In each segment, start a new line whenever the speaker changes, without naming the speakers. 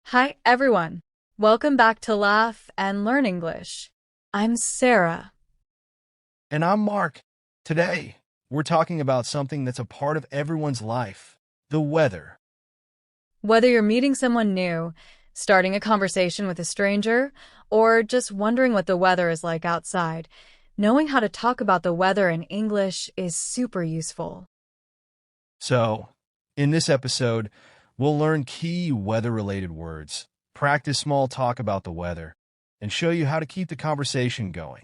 Hi, everyone. Welcome back to Laugh and Learn English. I'm Sarah.
And I'm Mark. Today, we're talking about something that's a part of everyone's life, the weather.
Whether you're meeting someone new, starting a conversation with a stranger, or just wondering what the weather is like outside, knowing how to talk about the weather in English is super useful.
So, in this episode, we'll learn key weather-related words, practice small talk about the weather, and show you how to keep the conversation going.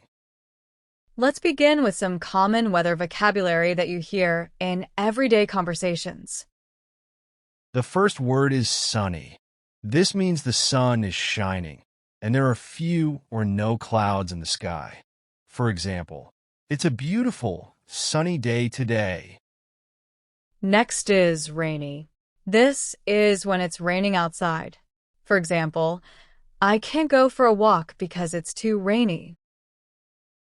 Let's begin with some common weather vocabulary that you hear in everyday conversations.
The first word is sunny. This means the sun is shining, and there are few or no clouds in the sky. For example, it's a beautiful, sunny day today.
Next is rainy. This is when it's raining outside. For example, I can't go for a walk because it's too rainy.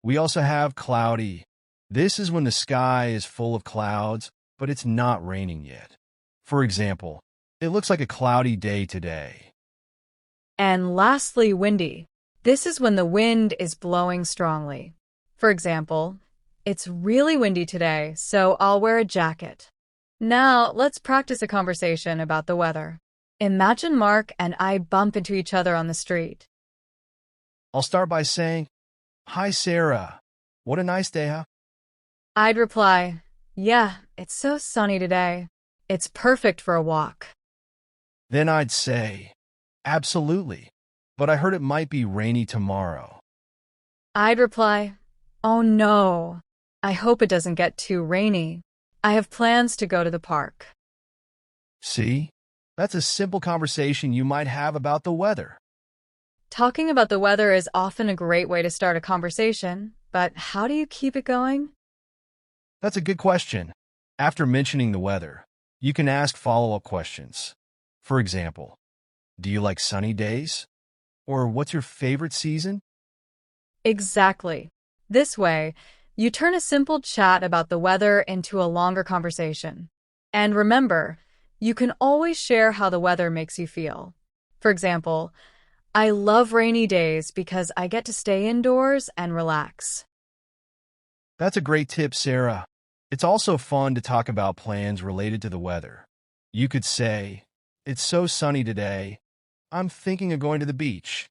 We also have cloudy. This is when the sky is full of clouds, but it's not raining yet. For example, it looks like a cloudy day today.
And lastly, windy. This is when the wind is blowing strongly. For example, it's really windy today, so I'll wear a jacket. Now, let's practice a conversation about the weather. Imagine Mark and I bump into each other on the street.
I'll start by saying, "Hi, Sarah. What a nice day, huh?"
I'd reply, "Yeah, it's so sunny today. It's perfect for a walk."
Then I'd say, "Absolutely, but I heard it might be rainy tomorrow."
I'd reply, "Oh no, I hope it doesn't get too rainy. I have plans to go to the park."
See? That's a simple conversation you might have about the weather.
Talking about the weather is often a great way to start a conversation, but how do you keep it going?
That's a good question. After mentioning the weather, you can ask follow-up questions. For example, do you like sunny days? Or what's your favorite season?
Exactly. This way, you turn a simple chat about the weather into a longer conversation. And remember, you can always share how the weather makes you feel. For example, I love rainy days because I get to stay indoors and relax.
That's a great tip, Sarah. It's also fun to talk about plans related to the weather. You could say, "It's so sunny today. I'm thinking of going to the beach."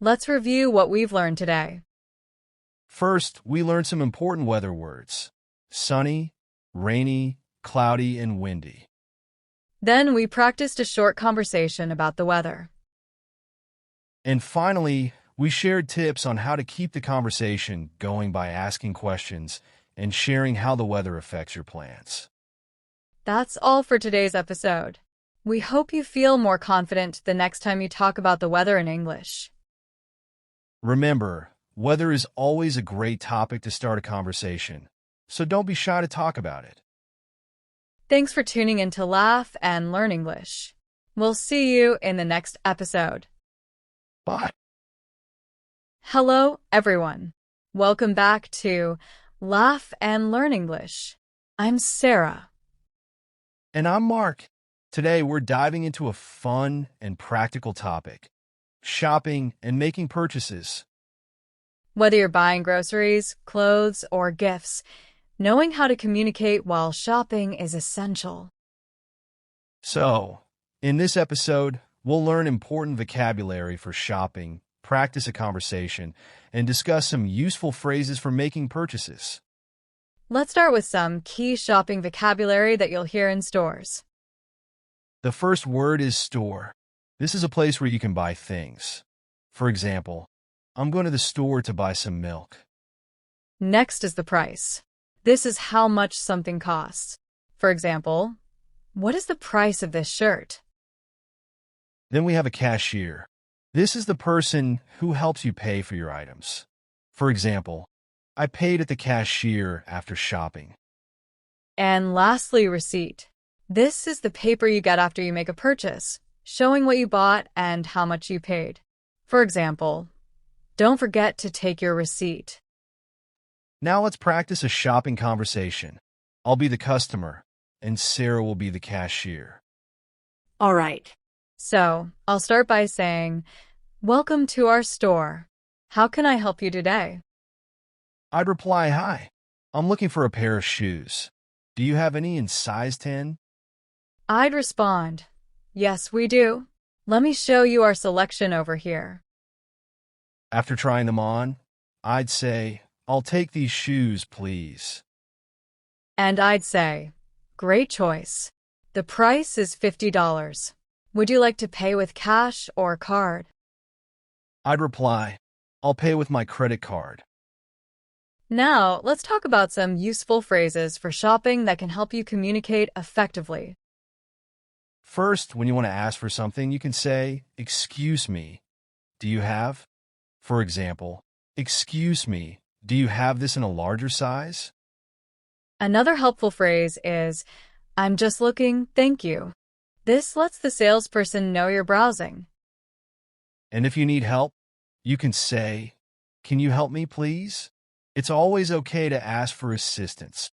Let's review what we've learned today.
First, we learned some important weather words: sunny, rainy, cloudy, and windy.
Then we practiced a short conversation about the weather.
And finally, we shared tips on how to keep the conversation going by asking questions and sharing how the weather affects your plans.
That's all for today's episode. We hope you feel more confident the next time you talk about the weather in English.
Remember, weather is always a great topic to start a conversation, so don't be shy to talk about it.
Thanks for tuning in to Laugh and Learn English. We'll see you in the next episode.
Bye.
Hello, everyone. Welcome back to Laugh and Learn English. I'm Sarah.
And I'm Mark. Today, we're diving into a fun and practical topic: shopping and making purchases.
Whether you're buying groceries, clothes, or gifts, knowing how to communicate while shopping is essential.
So, in this episode, we'll learn important vocabulary for shopping, practice a conversation, and discuss some useful phrases for making purchases.
Let's start with some key shopping vocabulary that you'll hear in stores.
The first word is store. This is a place where you can buy things. For example, I'm going to the store to buy some milk.
Next is the price. This is how much something costs. For example, what is the price of this shirt?
Then we have a cashier. This is the person who helps you pay for your items. For example, I paid at the cashier after shopping.
And lastly, receipt. This is the paper you get after you make a purchase, showing what you bought and how much you paid. For example, don't forget to take your receipt.
Now let's practice a shopping conversation. I'll be the customer, and Sarah will be the cashier.
All right.
So, I'll start by saying, "Welcome to our store. How can I help you today?"
I'd reply, "Hi, I'm looking for a pair of shoes. Do you have any in size 10?"
I'd respond, "Yes, we do. Let me show you our selection over here."
After trying them on, I'd say, "I'll take these shoes, please."
And I'd say, "Great choice. The price is $50. Would you like to pay with cash or card?"
I'd reply, "I'll pay with my credit card."
Now, let's talk about some useful phrases for shopping that can help you communicate effectively.
First, when you want to ask for something, you can say, "Excuse me, do you have?" For example, "Excuse me, do you have this in a larger size?"
Another helpful phrase is, "I'm just looking, thank you." This lets the salesperson know you're browsing.
And if you need help, you can say, "Can you help me, please?" It's always okay to ask for assistance.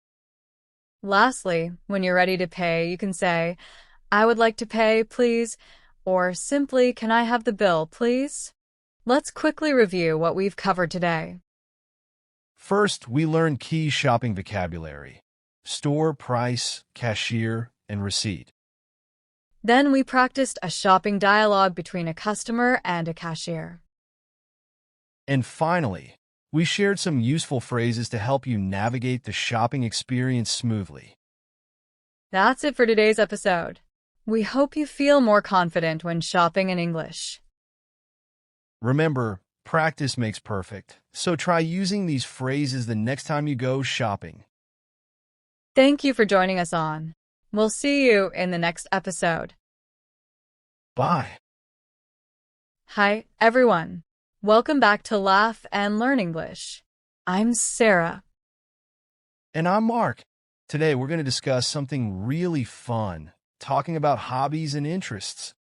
Lastly, when you're ready to pay, you can say, "I would like to pay, please," or simply, "Can I have the bill, please?" Let's quickly review what we've covered today.
First, we learn key shopping vocabulary: store, price, cashier, and receipt.
Then we practiced a shopping dialogue between a customer and a cashier.
And finally, we shared some useful phrases to help you navigate the shopping experience smoothly.
That's it for today's episode. We hope you feel more confident when shopping in English.
Remember, practice makes perfect, so try using these phrases the next time you go shopping.
Thank you for joining us on. We'll see you in the next episode.
Bye.
Hi, everyone. Welcome back to Laugh and Learn English. I'm Sarah.
And I'm Mark. Today we're going to discuss something really fun, talking about hobbies and interests.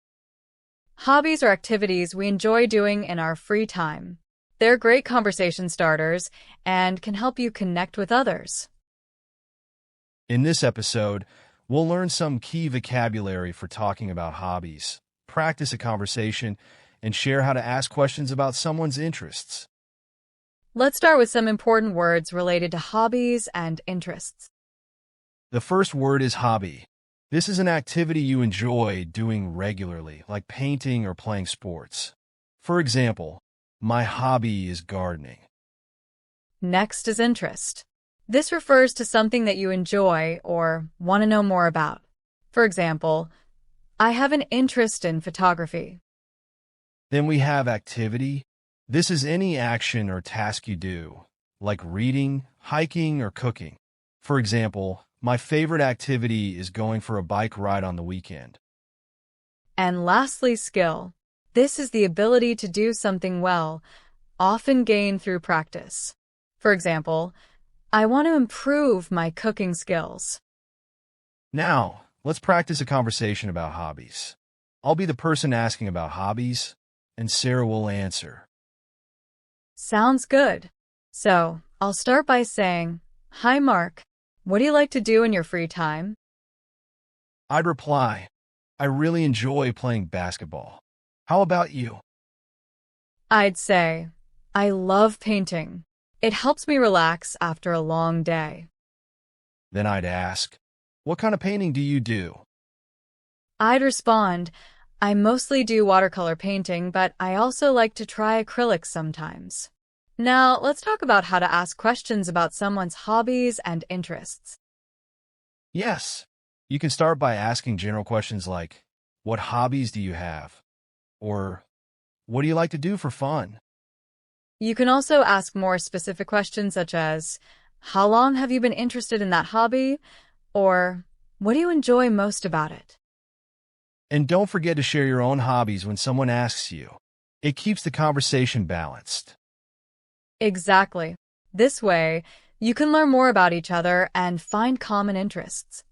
Hobbies are activities we enjoy doing in our free time. They're great conversation starters and can help you connect with others.
In this episode, we'll learn some key vocabulary for talking about hobbies, practice a conversation, and share how to ask questions about someone's interests.
Let's start with some important words related to hobbies and interests.
The first word is hobby. This is an activity you enjoy doing regularly, like painting or playing sports. For example, my hobby is gardening.
Next is interest. This refers to something that you enjoy or want to know more about. For example, I have an interest in photography.
Then we have activity. This is any action or task you do, like reading, hiking, or cooking. For example, my favorite activity is going for a bike ride on the weekend.
And lastly, skill. This is the ability to do something well, often gained through practice. For example, I want to improve my cooking skills.
Now, let's practice a conversation about hobbies. I'll be the person asking about hobbies, and Sarah will answer.
Sounds good. So, I'll start by saying, "Hi, Mark. What do you like to do in your free time?"
I'd reply, "I really enjoy playing basketball. How about you?"
I'd say, "I love painting. It helps me relax after a long day."
Then I'd ask, "What kind of painting do you do?"
I'd respond, "I mostly do watercolor painting, but I also like to try acrylics sometimes." Now, let's talk about how to ask questions about someone's hobbies and interests.
Yes, you can start by asking general questions like, "What hobbies do you have?" Or, "What do you like to do for fun?"
You can also ask more specific questions such as, "How long have you been interested in that hobby?" Or, "What do you enjoy most about it?"
And don't forget to share your own hobbies when someone asks you. It keeps the conversation balanced.
Exactly. This way, you can learn more about each other and find common interests.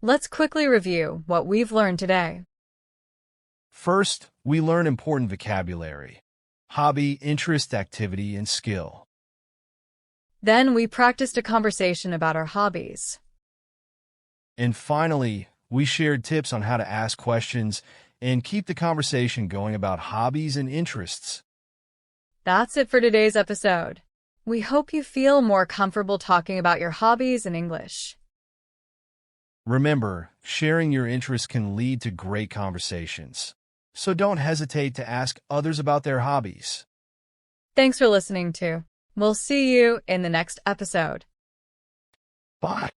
Let's quickly review what we've learned today.
First, we learn important vocabulary: hobby, interest, activity, and skill.
Then we practiced a conversation about our hobbies.
And finally, we shared tips on how to ask questions and keep the conversation going about hobbies and interests.
That's it for today's episode. We hope you feel more comfortable talking about your hobbies in English.
Remember, sharing your interests can lead to great conversations, so don't hesitate to ask others about their hobbies.
Thanks for listening too. We'll see you in the next episode.
Bye.